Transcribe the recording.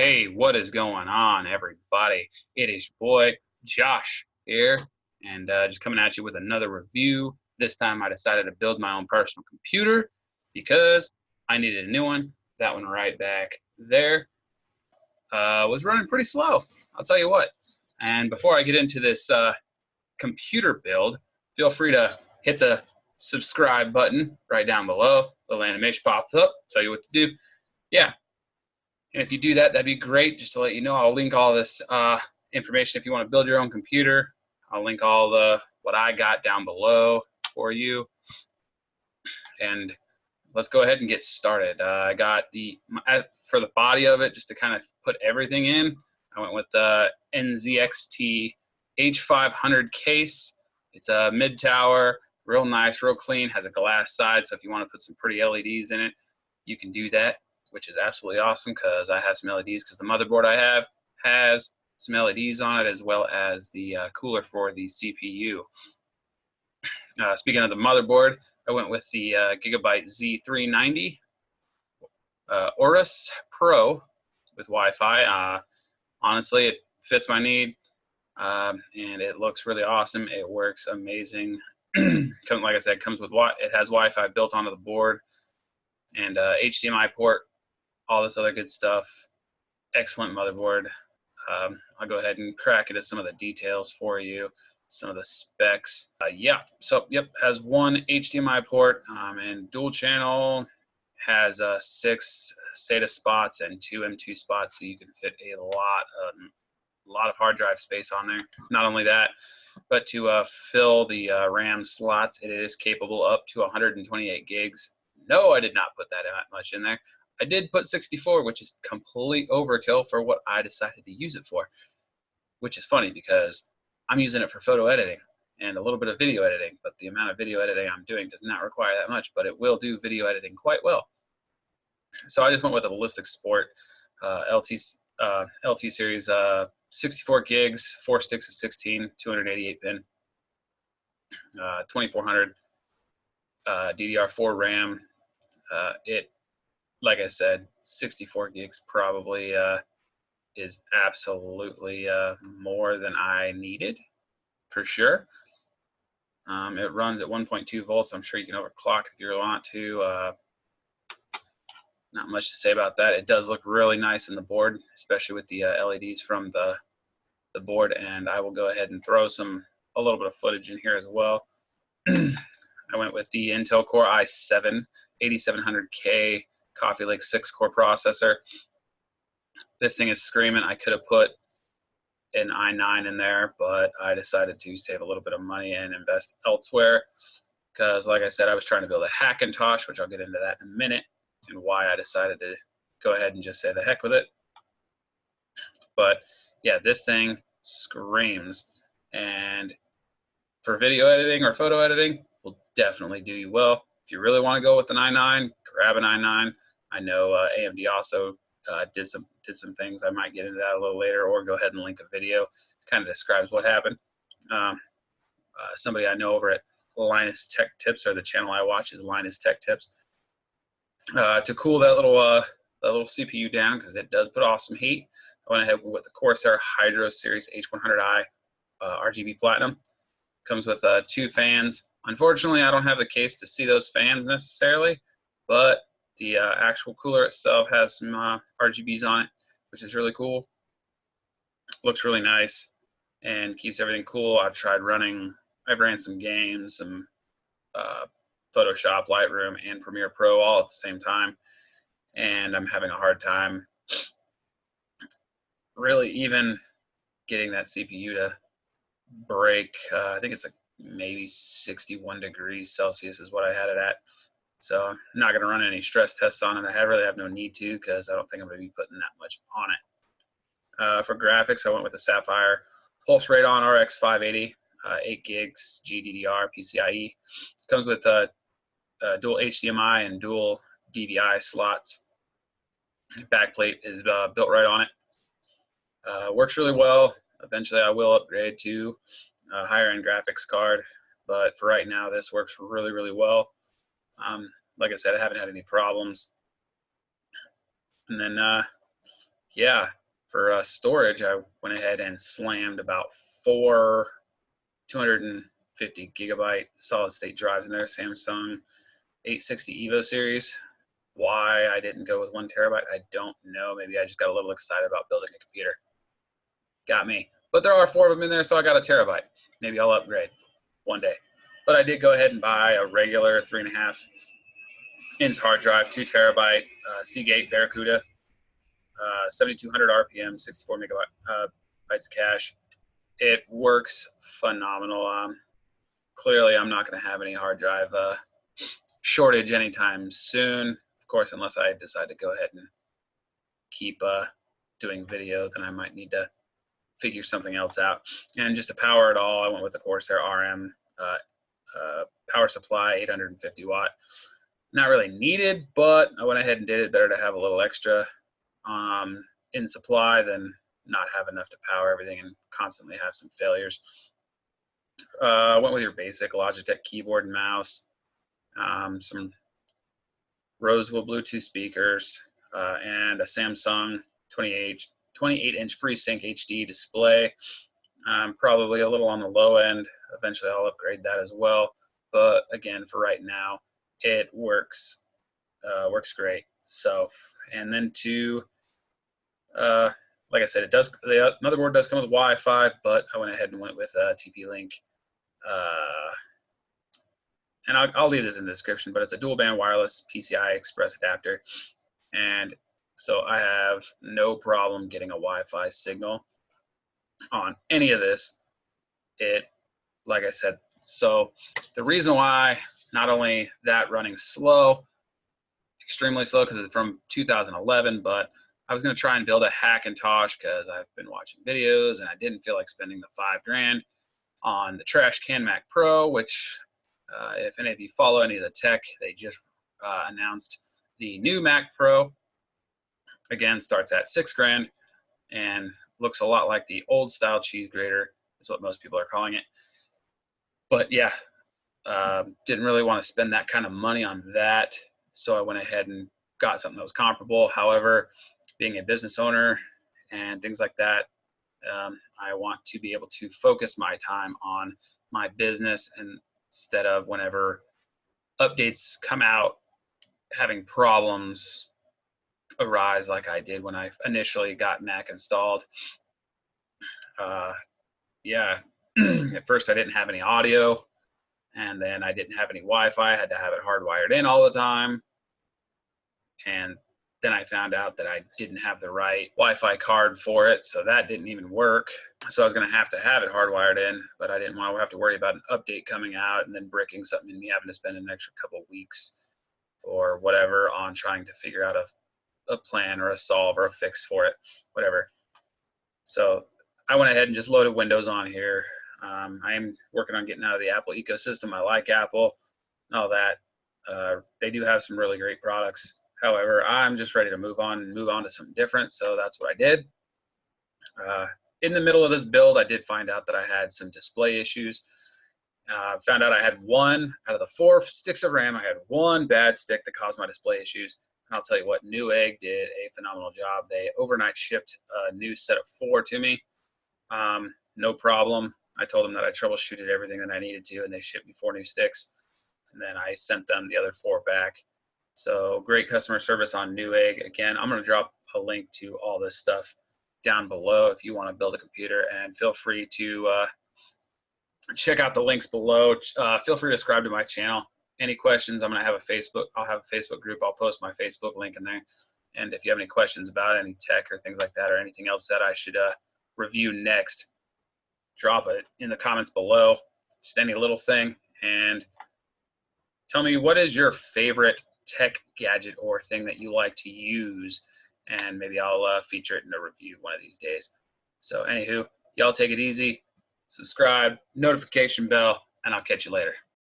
Hey, what is going on, everybody? It is your boy Josh here, and just coming at you with another review. This time I decided to build my own personal computer because I needed a new one. That one right back there was running pretty slow, I'll tell you what. And before I get into this computer build, feel free to hit the subscribe button right down below. The little animation pops up, tell you what to do. Yeah, and if you do that, that'd be great. Just to let you know, I'll link all this information if you want to build your own computer. I'll link all the what I got down below for you. And let's go ahead and get started. I got for the body of it, just to kind of put everything in, I went with the NZXT H500 case. It's a mid-tower, real nice, real clean, has a glass side, so if you want to put some pretty LEDs in it, you can do that, which is absolutely awesome because I have some LEDs because the motherboard I have has some LEDs on it, as well as the cooler for the CPU. Speaking of the motherboard, I went with the Gigabyte Z390 Aorus Pro with Wi-Fi. Honestly, it fits my need, and it looks really awesome. It works amazing. Like I said, it has Wi-Fi built onto the board, and HDMI port, all this other good stuff. Excellent motherboard. I'll go ahead and crack into some of the details for you, some of the specs. Has one HDMI port and dual channel. Has 6 SATA spots and 2 M2 spots, so you can fit a lot of hard drive space on there. Not only that, but to fill the RAM slots, it is capable up to 128 gigs. No, I did not put that much in there. I did put 64, which is complete overkill for what I decided to use it for, which is funny because I'm using it for photo editing and a little bit of video editing, but the amount of video editing I'm doing does not require that much, but it will do video editing quite well. So I just went with a Ballistic Sport LT series, 64 gigs, 4 sticks of 16, 288 pin, 2400 DDR4 RAM. Like I said, 64 gigs probably is absolutely more than I needed, for sure. It runs at 1.2 volts. I'm sure you can overclock if you want to. Not much to say about that. It does look really nice in the board, especially with the LEDs from the board. And I will go ahead and throw a little bit of footage in here as well. I went with the Intel Core i7 8700K Coffee Lake 6-core processor. This thing is screaming. I could have put an i9 in there, but I decided to save a little bit of money and invest elsewhere because, like I said, I was trying to build a Hackintosh, which I'll get into that in a minute, and why I decided to go ahead and just say the heck with it. But yeah, this thing screams, and for video editing or photo editing, will definitely do you well. If you really want to go with an i9, grab an i9. I know AMD also did some things. I might get into that a little later, or go ahead and link a video. Kind of describes what happened. Somebody I know over at Linus Tech Tips, or the channel I watch is Linus Tech Tips. To cool that little CPU down, because it does put off some heat, I went ahead with the Corsair Hydro Series H100i RGB Platinum. Comes with 2 fans. Unfortunately, I don't have the case to see those fans necessarily, but the actual cooler itself has some RGBs on it, which is really cool. Looks really nice and keeps everything cool. I've ran some games, some Photoshop, Lightroom, and Premiere Pro all at the same time, and I'm having a hard time really even getting that CPU to break. I think it's maybe 61 degrees Celsius is what I had it at. So I'm not going to run any stress tests on it. I really have no need to, because I don't think I'm going to be putting that much on it. For graphics, I went with the Sapphire Pulse Radeon RX 580, 8 gigs GDDR PCIe. Comes with dual HDMI and dual DVI slots. Backplate is built right on it. Works really well. Eventually I will upgrade to a higher end graphics card, but for right now this works really, really well. Like I said, I haven't had any problems. And then yeah, for storage, I went ahead and slammed about 4 250 gigabyte solid state drives in there, Samsung 860 Evo series. Why I didn't go with 1 terabyte, I don't know. Maybe I just got a little excited about building a computer. Got me. But there are 4 of them in there, so I got a terabyte. Maybe I'll upgrade one day. But I did go ahead and buy a regular 3.5-inch hard drive, 2 terabyte Seagate Barracuda, 7,200 RPM, 64 megabytes of cache. It works phenomenal. Clearly, I'm not going to have any hard drive shortage anytime soon. Of course, unless I decide to go ahead and keep doing video, then I might need to figure something else out. And just to power it all, I went with the Corsair RM power supply, 850 watt. Not really needed, but I went ahead and did it. Better to have a little extra in supply than not have enough to power everything and constantly have some failures. Went with your basic Logitech keyboard and mouse, some Rosewood Bluetooth speakers, and a Samsung 28-inch FreeSync HD display. Probably a little on the low end. Eventually I'll upgrade that as well. But again, for right now, it works great. So, and then like I said, the motherboard does come with Wi-Fi, but I went ahead and went with TP-Link. And I'll leave this in the description, but it's a dual band wireless PCI Express adapter. And so I have no problem getting a Wi-Fi signal on any of this. Like I said, so the reason why, not only that running slow, extremely slow because it's from 2011, but I was going to try and build a Hackintosh because I've been watching videos and I didn't feel like spending the $5,000 on the trash can Mac Pro, which if any of you follow any of the tech, they just announced the new Mac Pro. Again, starts at $6,000 and looks a lot like the old style cheese grater, is what most people are calling it. But yeah, didn't really want to spend that kind of money on that, so I went ahead and got something that was comparable. However, being a business owner and things like that, I want to be able to focus my time on my business instead of whenever updates come out, having problems arise like I did when I initially got Mac installed. Yeah, at first I didn't have any audio, and then I didn't have any Wi-Fi. I had to have it hardwired in all the time. And then I found out that I didn't have the right Wi-Fi card for it, so that didn't even work. So I was going to have it hardwired in, but I didn't want to have to worry about an update coming out and then bricking something and me having to spend an extra couple weeks or whatever on trying to figure out a plan or a solve or a fix for it, whatever. So I went ahead and just loaded Windows on here. I am working on getting out of the Apple ecosystem. I like Apple and all that. They do have some really great products. However, I'm just ready to move on to something different. So that's what I did. In the middle of this build, I did find out that I had some display issues. Found out I had 1 out of the 4 sticks of RAM. I had 1 bad stick that caused my display issues. And I'll tell you what, Newegg did a phenomenal job. They overnight shipped a new set of 4 to me. No problem. I told them that I troubleshooted everything that I needed to, and they shipped me 4 new sticks. And then I sent them the other 4 back. So great customer service on Newegg. Again, I'm going to drop a link to all this stuff down below if you want to build a computer, and feel free to check out the links below. Feel free to subscribe to my channel. Any questions, I'll have a Facebook group. I'll post my Facebook link in there. And if you have any questions about any tech or things like that, or anything else that I should review next, drop it in the comments below. Just any little thing. And tell me, what is your favorite tech gadget or thing that you like to use, and maybe I'll feature it in a review one of these days. So anywho, y'all take it easy, subscribe, notification bell, and I'll catch you later.